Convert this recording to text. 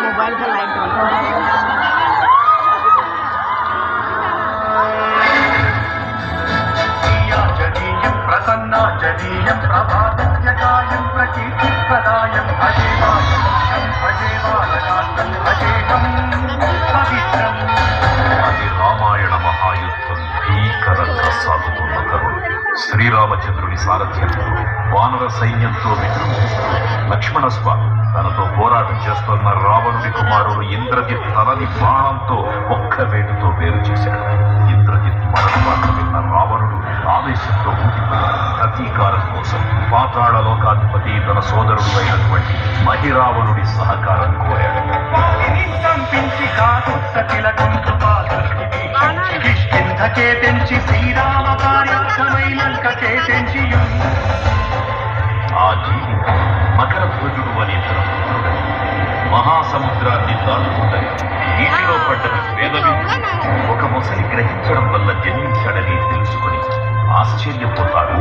Mobile का light Prasanna जनीयं प्रभातयकायं प्रकीर्तिप्रदायं भजेवालकान्तं भजेहं पवित्रम् అది రామాయణ మహాయుద్ధం భీకరంగా సాగుతున్న తరుణం శ్రీరామచంద్రుని సారథ్యంలో వానర సైన్యంతో లక్ష్మణస్వామి తనతో పోరాటం చేస్తున్న రావణుడి కుమారుడు ఇంద్రజిత్ తలని బాణంతో ఒక్క వేటుతో వేరు చేశాడు. ఇంద్రజిత్ మరణవార్త విన్న రావణుడు ఆవేశంతో ఊగిపోయాడు. ప్రతీకారం కోసం పాతాళ లోకాధిపతి తన సోదరుడు అయినటువంటి మహిరావణుడి సహకారం కోరాడు. ఆ జీవి మకర ధ్వజుడు అనే తన పుత్రుడు మహాసముద్రాన్ని దాటుకుంటాయి నీటిలో పడ్డని వేదవి ఒక మొసలి గ్రహించడం వల్ల జన్మించాడని తెలుసుకుని ఆశ్చర్యపోతాడు.